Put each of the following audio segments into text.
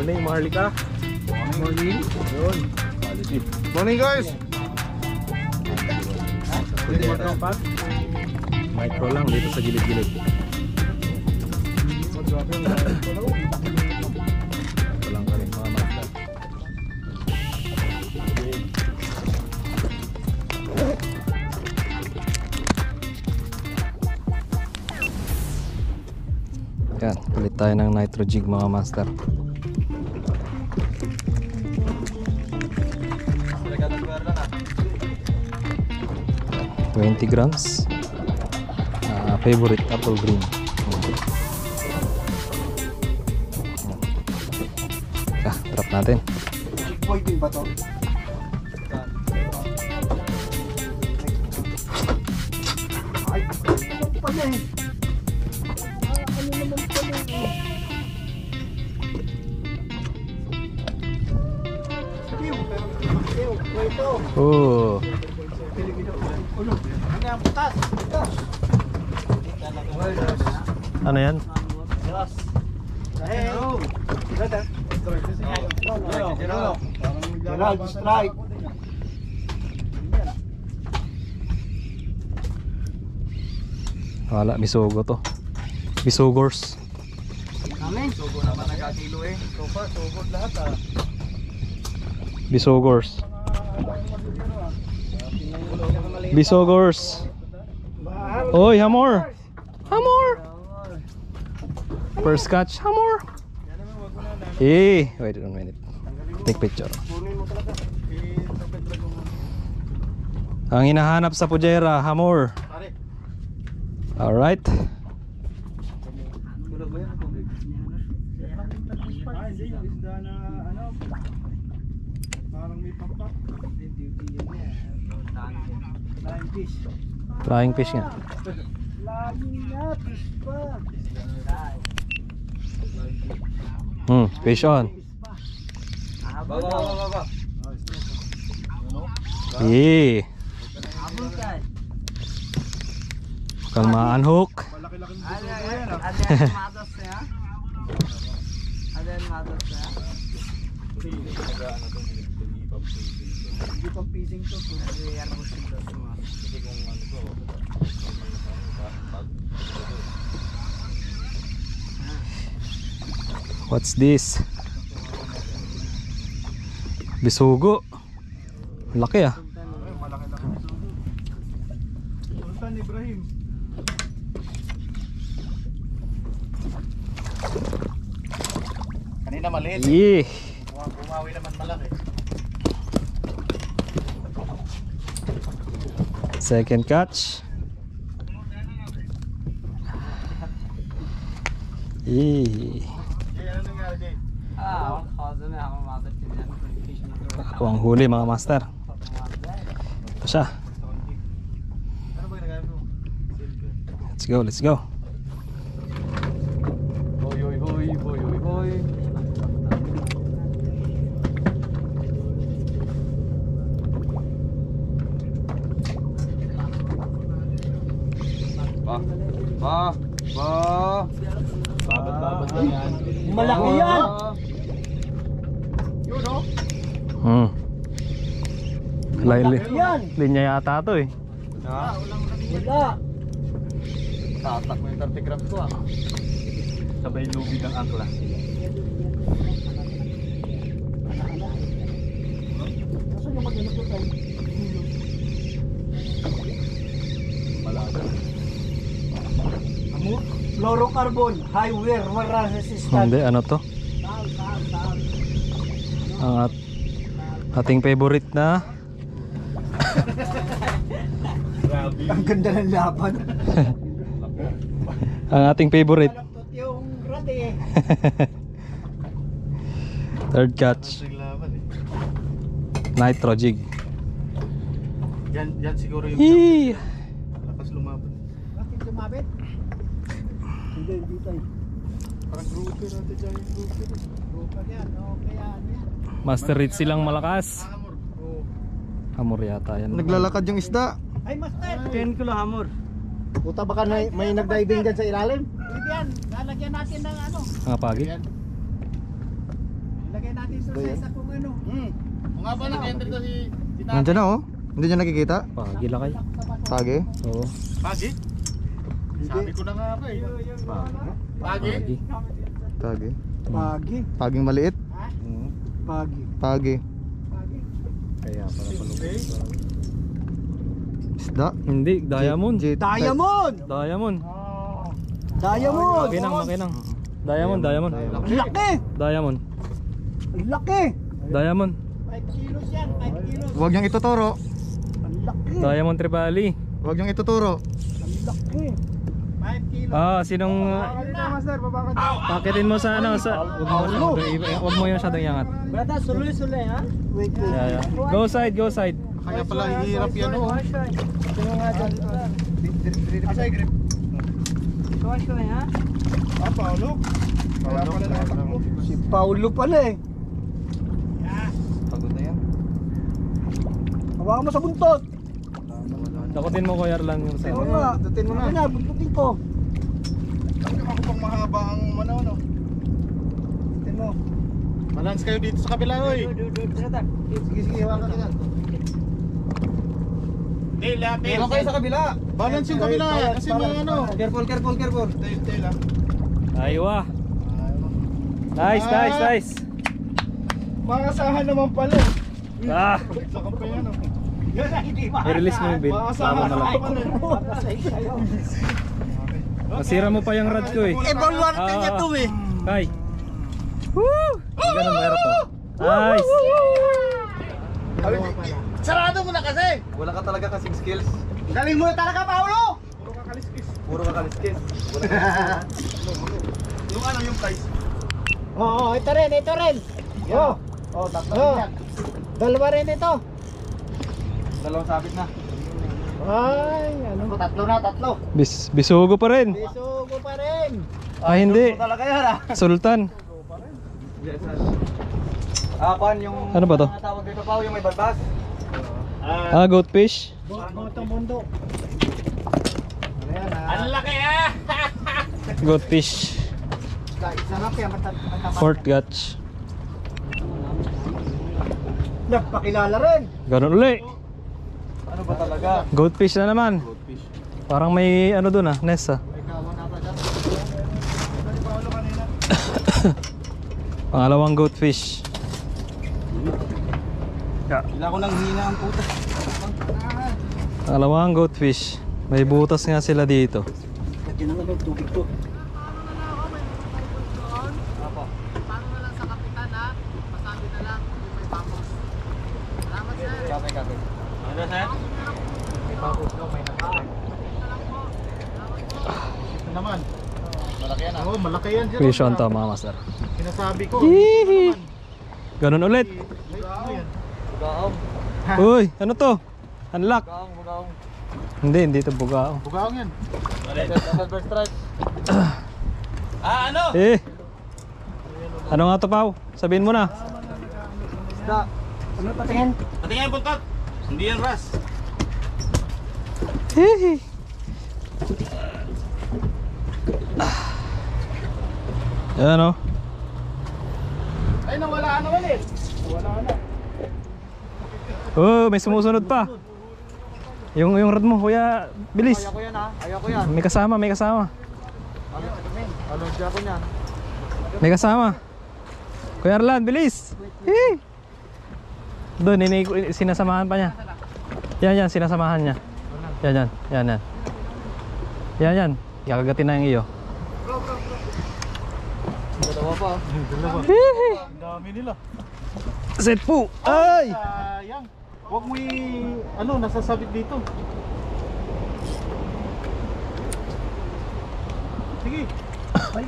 Morning, Maharlika. Morning. Yun. Morning guys. Micro lang dito sa gilid-gilid. Walang ka rin mga master. Yan, palit tayo ng nitro jig mga master. 20 grams. Favorite apple green. Drop natin. Pwede ba to? Ay, ano pa yan? Ano naman pala eh? Oh. Ano yan? Strike. Wala, bisugo to. Bisugors. Sugo naman nagkakilo eh. So far, sugod lahat ah. Bisugors. Bisugors. Oy, hamor. Hamor. First catch, hamor. Hey, wait a minute. Take picture. Ang hinahanap sa Pujera, hamor. All right. Flying fish nga. Fish on. Yeah. Kang ma-unhook. What's this? Bisugo. Laki ah. Sultan Ibrahim. Kanina maliit. Yeah. Bumawi naman malaki. Second catch. Yeah. Ako ang huli mga master. Ito siya. Let's go, let's go. Hoy, hoy, hoy, hoy, hoy, hoy. Babat lang yan. Malaki yan. Yun o. Linya yata to eh. Ha? Wala. Tatak mo yung 30 grams ko ah. Sabay lubid ang angkla. Saan yung mag-inap ko tayo? Malaga. Fluorocarbon, high wear, resistant. Hindi, ano to? Ang ating favorite na. Ang ganda ng laban. Ang ating favorite. Yung rati eh. Third catch. Nitro jig. Yan siguro yung Yee! lakas lumaban. Bakit lumabit? Hindi tayo. Parang grouper natin dyan yung grouper. Grouper yan, o kaya ano yan. Master Reed silang malakas. Hamor yata yan. Naglalakad yung isda. Ay master! 10 kilo hamor. Puta baka may nag-diving dyan sa ilalim. Pwede yan, lalagyan natin ng ano. Mga pagi. Lagay natin sa isa kung ano. Kung nga ba nag-enter to si Nandiyan na oh. Hindi niya nakikita. Pagi lakay. Pagi. Oo. Pagi? Sabi ko na nga ba eh. Pagi? Pagi. Pagi. Pagi. Paging maliit. Pagi. Pagi. Kaya para palubog. Isda. Hindi, diamond. Diamond! Diamond. Diamond! Makinang. Diamond. Ang laki! Diamond. Ang laki! Diamond. 5 kilos yan, 5 kilos. Huwag niyang ituturo. Ang laki! Diamond Tribali. Huwag niyang ituturo. Ang laki! 5 kilos. Sinong pakitin mo sa ano sa wag mo yung masyadong iangat. Brata, suloy-suloy ha? Wait. Yeah. Go side. Kaya pala hirap yan oh. Tingnan nga dyan. Asa yung grip? Suloy-suloy ha? Paulo? Kaya pala nakatakbo. Si Paulo pala eh. Pagod na yan. Hawakan mo sa buntot. Dakutin mo Kuya Arlan yung Oo side. nga. Tutin mo na. Buntutin ko. Ako pang mahaba ang ano. Tutin mo. Balance kayo dito sa kabila oy. Sige, hawakan ka dyan. Tail kayo sa kabila. Balance yung kabila kasi may ano. Careful. Tail ah. Aywa. Nice. Makasahan naman pala. Sa kampayan oh. I-release mo yung bait. Tama na lang. Masira mo pa yung rod ko eh. Evaluarte niya to eh. Kay. Woo! Ganun mahirap po. Nice. Sarado mo na kasi. Wala ka talaga kasing skills. Galing mo na talaga, Paulo! Puro ka kaliskis. Yung ano yung price? Oo, ito rin. Yo. Tatlo Oh. Dalawa rin ito. Dalawang sabit na. Ay, ano? Tatlo. Bisugo pa rin. Bisugo pa rin. Hindi. Talaga yan ah. Sultan. Kuan yung Ano ba to? tawag dito pa yung may balbas. Goatfish. Botong mundo. Ang laki ah! Goatfish. Sarap yan, matapat. Fort Gotch. Nagpakilala rin. Ganun uli. Ano ba talaga? Goatfish na naman. Parang may ano dun nest Pangalawang goatfish. Ilan ko nang hina ang puta. Pangalawang goatfish. May butas nga sila dito. Lagyan na lang tubig to. Kape. Ano sir? May papos daw, may nakain. Ito naman. Malaki yan ah. Oo, malaki yan dyan. Fish on to mga master. Sinasabi ko. Hihi. Ganun ulit. Ano yan? Bugaong. Uy, ano to? Unlock. Bugaong. Hindi ito bugao. Bugaong yan. Silver stripe. Ano? Ano nga to, Pao? Sabihin mo na. Isda. Ano patingin? Patingin ang buntot. Hindi yan ras. Hihi. Ayan o. Ay, nawala naman eh. Oh, may sumusunod pa. Yung rod mo, kuya, bilis. Ayoko yan ah. Ayoko yan. May kasama. Allergy ako niyan. May kasama. Kuya Arlan, bilis. Hihi. Doon, sinasamahan pa niya. Yan, sinasamahan niya. Yan. Kakagatin na yung iyo. Dalawa pa. Hihi. Dami nila. Set po. Ay! Sayang. Huwag mo nasasabit dito. Sige. Ay.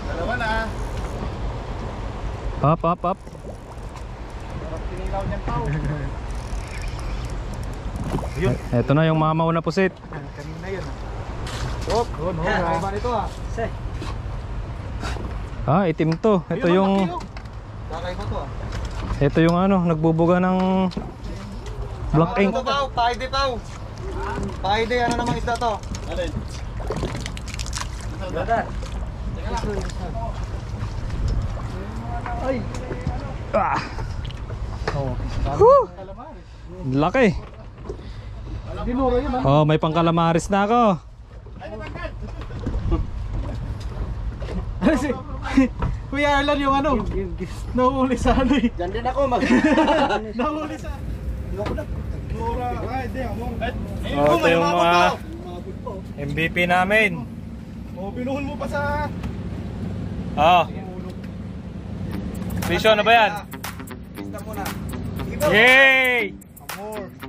Dalawa na. Up. Sarap tinilaw niyan tao. Yun. Ito na yung mamaw na pusit. Kanina yun. Hop. Ay ba nito ah? Itim to. Ito yung Kakaiba to ah. ito yung ano, nagbubuga ng black ink. Ano to pao? Paide. Ano namang isda to? Alin? Ay! Ah. Whew. Laki. Dinuro yun, Oh, may pangkalamaris na ako. Kuya Arlan yung ano? Nahuli sa ano eh. Diyan din ako Nahuli sa... Oh, ito yung mga MVP namin. Oh, binuhon mo pa sa... Oh. Vision na ba yan? Pista mo na. Yay!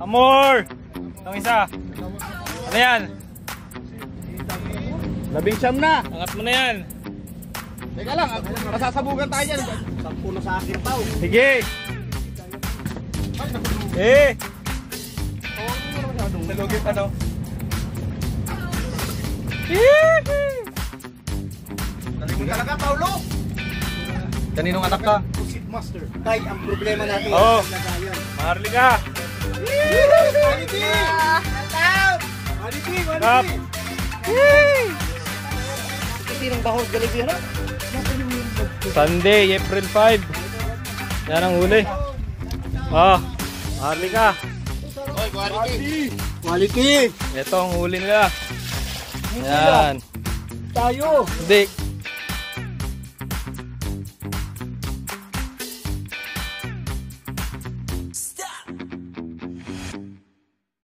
Amor! Itong isa. Ano yan? 19 na. Angat mo na yan. Teka lang, masasabugan tayo dyan. 10 na sa akin tao. Sige! Eh! Nalugit ano? Nalimun talaga, Paulo. Kaninong anak ka? Master. Tay, ang problema natin. Oh. Nagayan. Maharli ka! Quality! Kap! Sinong bahos galing yan? Sunday, April 5. Yan ang huli. Oh, maharli ka. Oy, quality! Quality! Ito ang huli nila. Yan. Tayo! Hindi,